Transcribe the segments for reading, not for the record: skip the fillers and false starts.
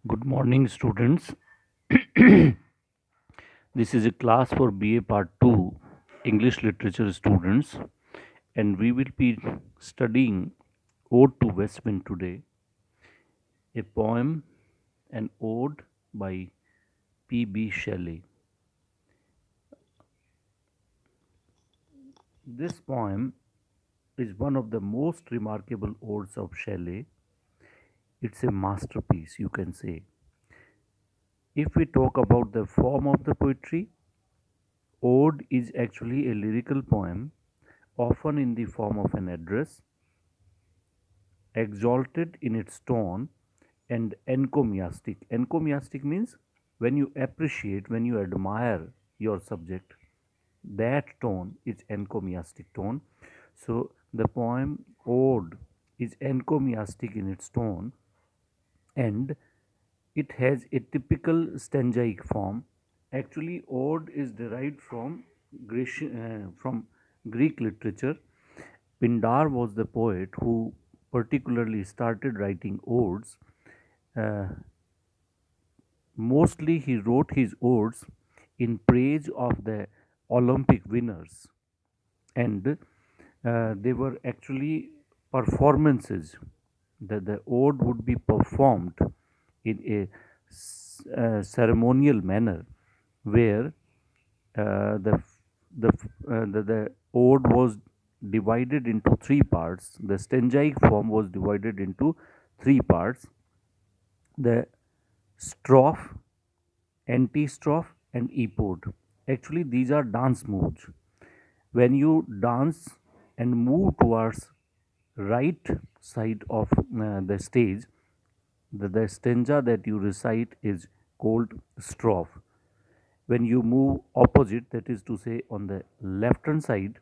Good morning, students. This is a class for BA Part 2 English Literature students, and we will be studying Ode to West Wind today, a poem, an ode by P.B. Shelley. This poem is one of the most remarkable odes of Shelley. It's a masterpiece, you can say. If we talk about the form of the poetry, ode is actually a lyrical poem, often in the form of an address, exalted in its tone, and encomiastic. Encomiastic means when you appreciate, when you admire your subject, that tone is encomiastic tone. So the poem Ode is encomiastic in its tone, and it has a typical stanzaic form. Actually, ode is derived from Greek literature. Pindar was the poet who particularly started writing odes. Uh, Mostly, he wrote his odes in praise of the Olympic winners, and they were actually performances. The ode would be performed in a ceremonial manner, where the ode was divided into three parts. The stanzaic form was divided into three parts: the strophe, antistrophe, and epode. Actually, these are dance moves. When you dance and move towards right side of the stage, the stanza that you recite is called strophe. When you move opposite, that is to say on the left hand side,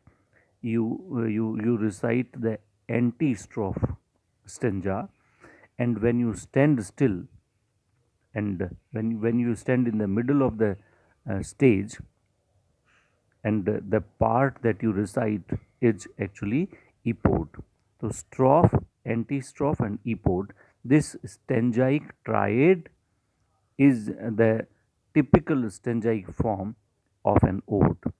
you recite the anti-strophe stanza, and when you stand still, and when you stand in the middle of the stage, and the part that you recite is actually epode. So strophe, antistrophe, and epode, this stanzaic triad is the typical stanzaic form of an ode.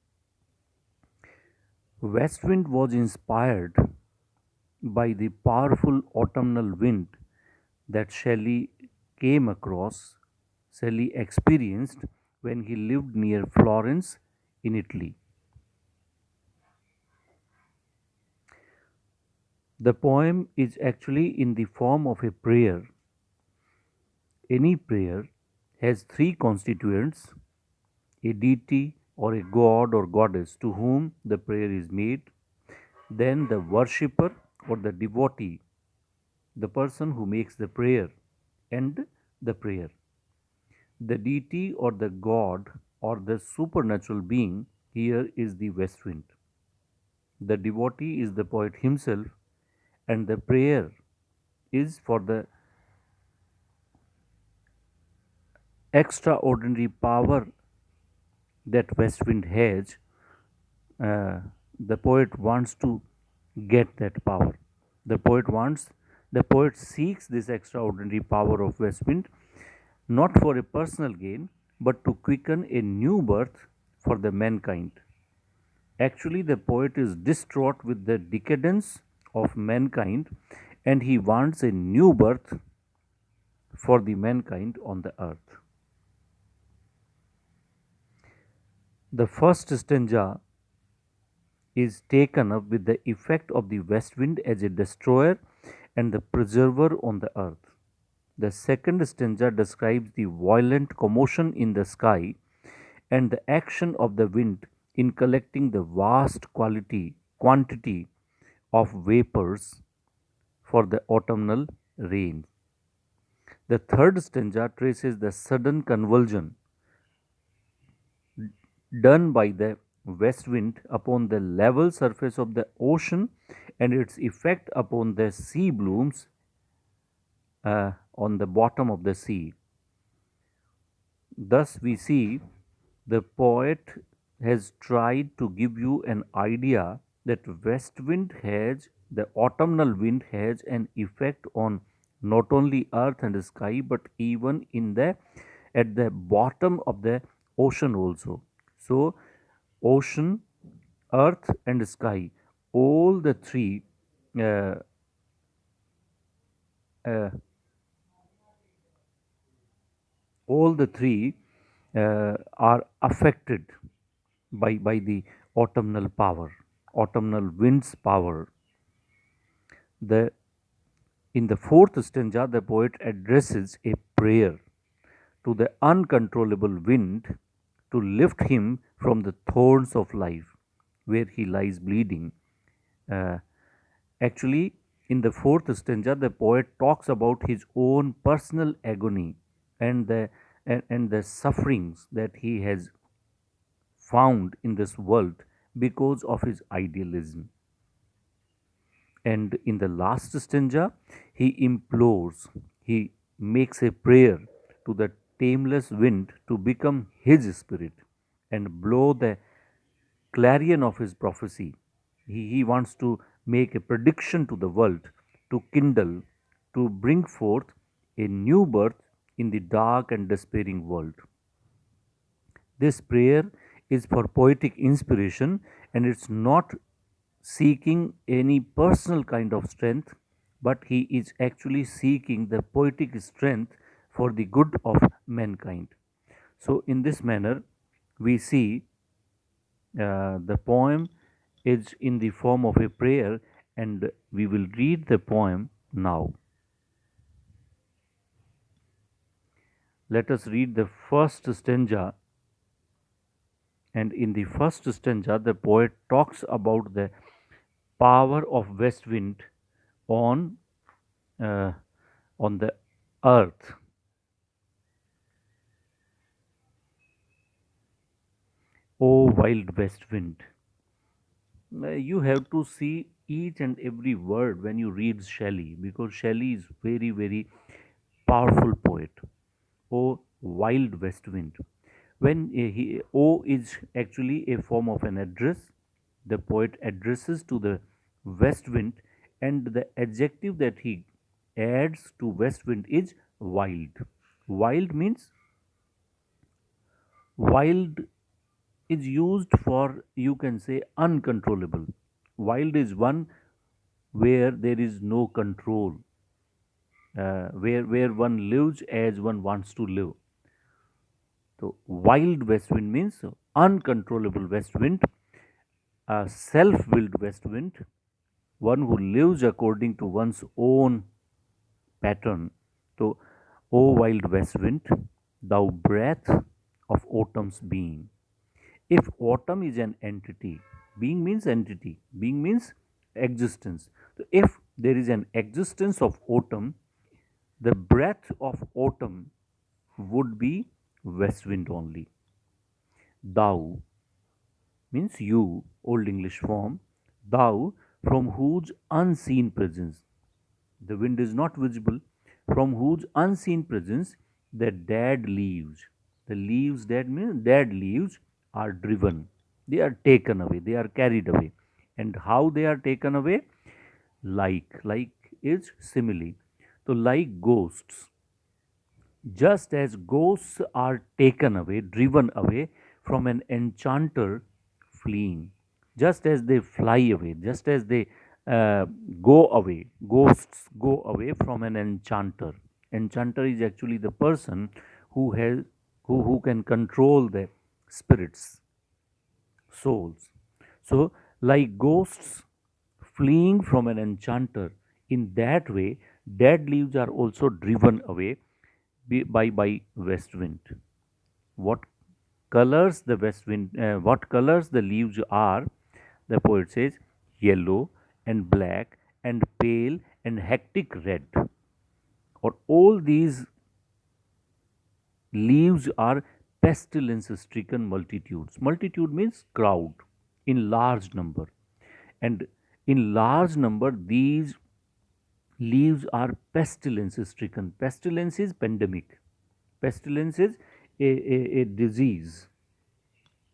Westwind was inspired by the powerful autumnal wind that Shelley experienced when he lived near Florence in Italy. The poem is actually in the form of a prayer. Any prayer has three constituents: a deity or a god or goddess to whom the prayer is made, then the worshipper or the devotee, the person who makes the prayer, and the prayer. The deity or the god or the supernatural being here is the west wind. The devotee is the poet himself, and the prayer is for the extraordinary power that west wind has. uh, the poet wants to get that power. The poet wants, the poet seeks this extraordinary power of west wind, not for a personal gain, but to quicken a new birth for the mankind. Actually, the poet is distraught with the decadence of mankind, and he wants a new birth for the mankind on the earth. The first stanza is taken up with the effect of the west wind as a destroyer and the preserver on the earth. The second stanza describes the violent commotion in the sky and the action of the wind in collecting the vast quantity of vapors for the autumnal rain. The third stanza traces the sudden convulsion done by the west wind upon the level surface of the ocean and its effect upon the sea blooms on the bottom of the sea. Thus, we see the poet has tried to give you an idea that west wind has, the autumnal wind has an effect on not only earth and sky, but even in the at the bottom of the ocean also. So ocean, earth and sky, all the three uh, uh, all the three are affected by the autumnal power, autumnal winds power. The In the fourth stanza, the poet addresses a prayer to the uncontrollable wind to lift him from the thorns of life, where he lies bleeding. Uh, Actually, in the fourth stanza, the poet talks about his own personal agony and the sufferings that he has found in this world because of his idealism. And in the last stanza, he implores, he makes a prayer to the tameless wind to become his spirit and blow the clarion of his prophecy. He wants to make a prediction to the world, to kindle, to bring forth a new birth in the dark and despairing world. This prayer is for poetic inspiration, and it's not seeking any personal kind of strength, but he is actually seeking the poetic strength for the good of mankind. So, in this manner, we see the poem is in the form of a prayer, and we will read the poem now. Let us read the first stanza. And in the first stanza, the poet talks about the power of west wind on uh, on the earth. O wild west wind. You have to see each and every word when you read Shelley, because Shelley is very, very powerful poet. O wild west wind. When O is actually a form of an address, the poet addresses to the west wind, and the adjective that he adds to west wind is wild. Wild means wild is used for, you can say, uncontrollable. Wild is one where there is no control, where one lives as one wants to live. So wild west wind means uncontrollable west wind, a self-willed west wind, one who lives according to one's own pattern. So, O wild west wind, thou breath of autumn's being. If autumn is an entity, being means entity, being means existence. So if there is an existence of autumn, the breath of autumn would be west wind only. Thou means you, Old English form, thou from whose unseen presence, the wind is not visible, from whose unseen presence the dead leaves, the leaves dead means dead leaves are driven, they are taken away, they are carried away. And how they are taken away? Like is simile. So, like ghosts, just as ghosts are taken away, driven away from an enchanter fleeing, just as they fly away, just as they go away, ghosts go away from an enchanter. Enchanter is actually the person who has who can control the spirits, souls. So, like ghosts fleeing from an enchanter, in that way, dead leaves are also driven away by west wind. What colors the west wind? What colors the leaves are? The poet says yellow and black and pale and hectic red. Or all these leaves are pestilence stricken multitudes. Multitude means crowd in large number. And in large number, these leaves are pestilence stricken. Pestilence is pandemic. Pestilence is a disease,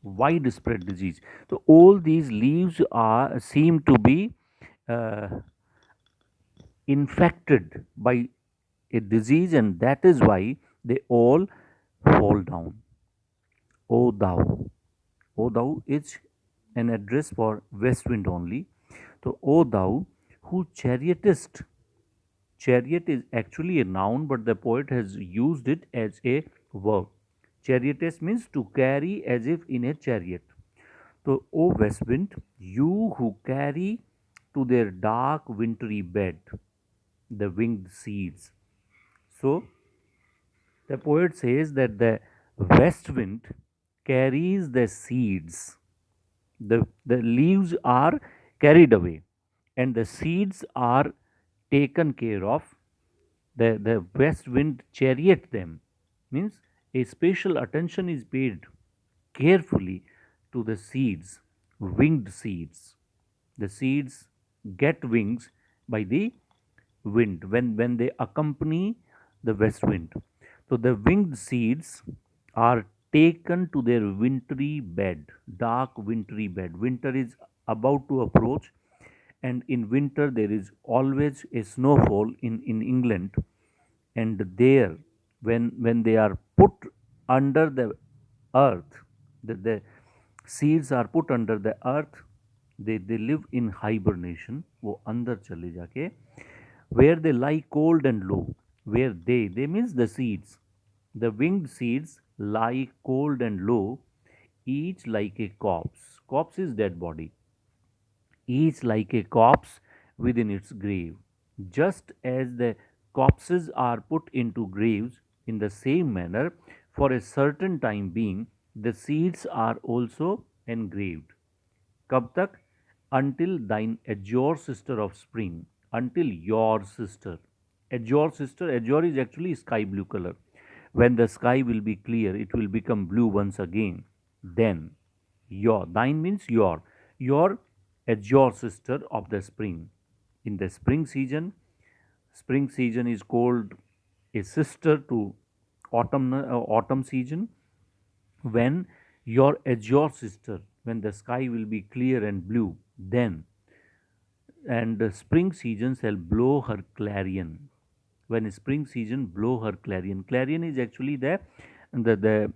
widespread disease. So all these leaves are seem to be uh, infected by a disease, and that is why they all fall down. O thou. O thou is an address for west wind only. So, O thou who chariotest. Chariot is actually a noun, but the poet has used it as a verb. Chariotest means to carry as if in a chariot. So, O west wind, you who carry to their dark wintry bed the winged seeds. So, the poet says that the west wind carries the seeds. The leaves are carried away and the seeds are taken care of. The west wind chariot them, means a special attention is paid carefully to the seeds, winged seeds. The seeds get wings by the wind when they accompany the west wind. So the winged seeds are taken to their wintry bed, dark wintry bed. Winter is about to approach, and in winter there is always a snowfall in England. And there, when they are put under the earth, the seeds are put under the earth, they live in hibernation. वो अंदर चले जाके where they lie cold and low, where they means the seeds, the winged seeds lie cold and low, each like a corpse. Corpse is dead body, each like a corpse within its grave. Just as the corpses are put into graves in the same manner, for a certain time being, the seeds are also engraved. कब तक? Until thine azure sister of spring, until your sister. Azure is actually sky blue color. When the sky will be clear, it will become blue once again. Then thine means your azure sister of the spring. In the spring season is called a sister to autumn season. When your azure sister, when the sky will be clear and blue, then and the spring season shall blow her clarion. When spring season blow her clarion, clarion is actually the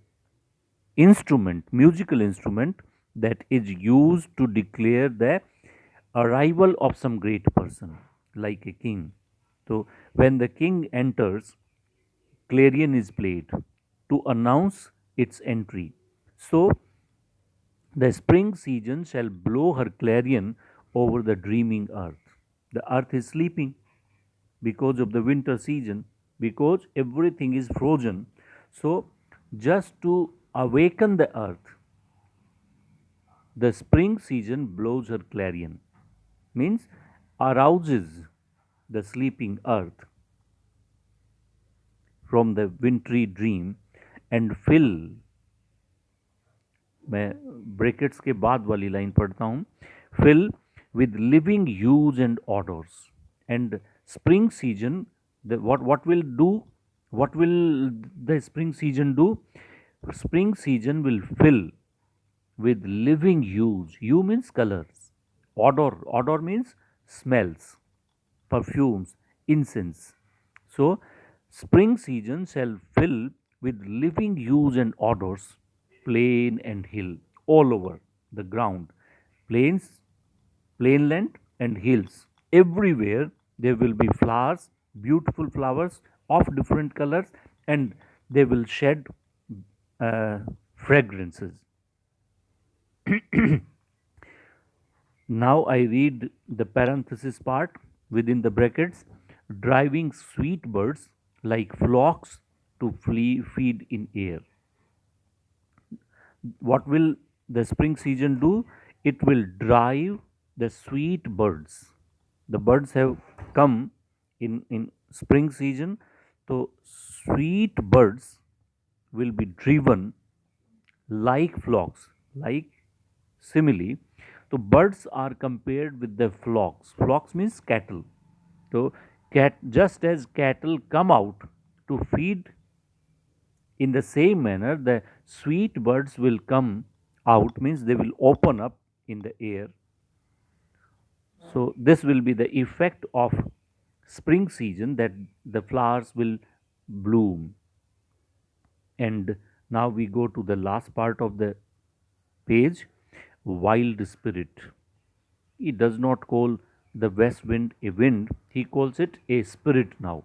instrument, musical instrument that is used to declare the arrival of some great person, like a king. So when the king enters, clarion is played to announce its entry. So the spring season shall blow her clarion over the dreaming earth. The earth is sleeping because of the winter season, because everything is frozen. So, just to awaken the earth, the spring season blows her clarion, means arouses the sleeping earth from the wintry dream and fill. मैं brackets के बाद वाली line पढ़ता हूँ. Fill with living hues and odors. And spring season, what will do? What will the spring season do? Spring season will fill with living hues. Hue means colors. Odor means smells, perfumes, incense. So, spring season shall fill with living hues and odors, plain and hill, all over the ground, plains, plainland, and hills. Everywhere there will be flowers, beautiful flowers of different colors, and they will shed uh, fragrances. Now I read the parenthesis part within the brackets, driving sweet birds like flocks to flee feed in air. What will the spring season do? It will drive the sweet birds. The birds have come in spring season, so sweet birds will be driven like flocks, like simile. So birds are compared with the flocks. Flocks means cattle. So just as cattle come out to feed, in the same manner the sweet birds will come out, means they will open up in the air. So this will be the effect of spring season, that the flowers will bloom. And now we go to the last part of the page, wild spirit. He does not call the west wind a wind, he calls it a spirit now.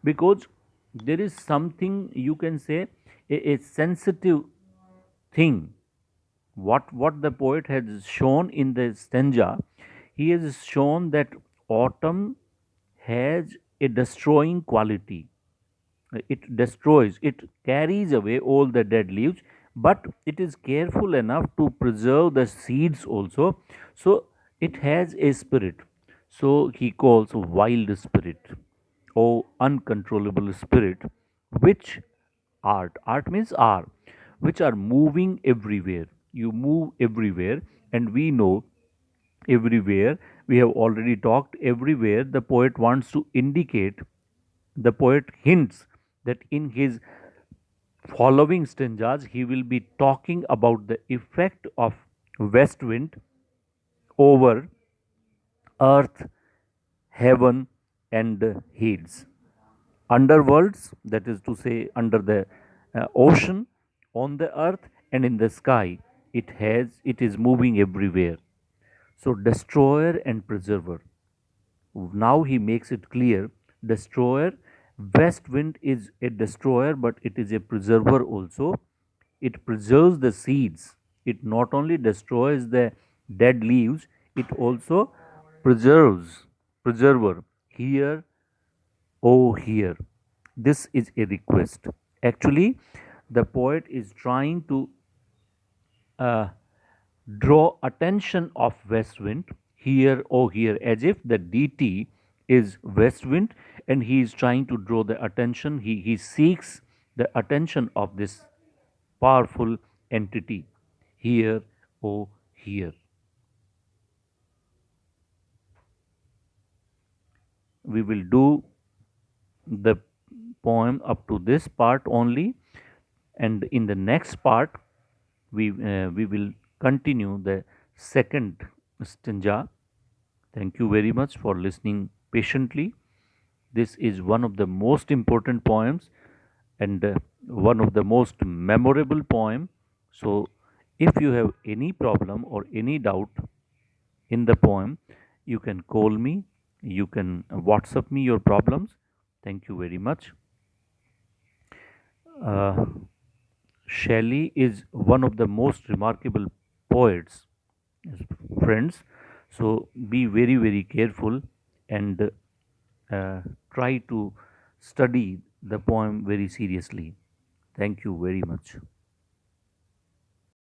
Because there is something, you can say, a sensitive thing. What the poet has shown in the stanza, he has shown that autumn has a destroying quality. It destroys, it carries away all the dead leaves, but it is careful enough to preserve the seeds also. So it has a spirit. So he calls wild spirit, or uncontrollable spirit, which art means are, which are moving everywhere. You move everywhere, and we know everywhere, we have already talked everywhere, the poet wants to indicate, the poet hints that in his following stanzas he will be talking about the effect of west wind over earth, heaven, and hills. Underworlds, that is to say, under the ocean, on the earth, and in the sky, it is moving everywhere. So, destroyer and preserver. Now he makes it clear, destroyer, west wind is a destroyer, but it is a preserver also. It preserves the seeds. It not only destroys the dead leaves, it also preserves. Preserver. Here, oh, here. This is a request. Actually, the poet is trying to uh, draw attention of west wind, here, oh, here, as if the deity is west wind, and he is trying to draw the attention. He seeks the attention of this powerful entity, here, oh, here. We will do the poem up to this part only, and in the next part we will continue the second stanza. Thank you very much for listening patiently. This is one of the most important poems, and one of the most memorable poem. So if you have any problem or any doubt in the poem, you can call me, you can WhatsApp me your problems. Thank you very much. uh, Shelley is one of the most remarkable poets, friends. So be very, very careful, and try to study the poem very seriously. Thank you very much.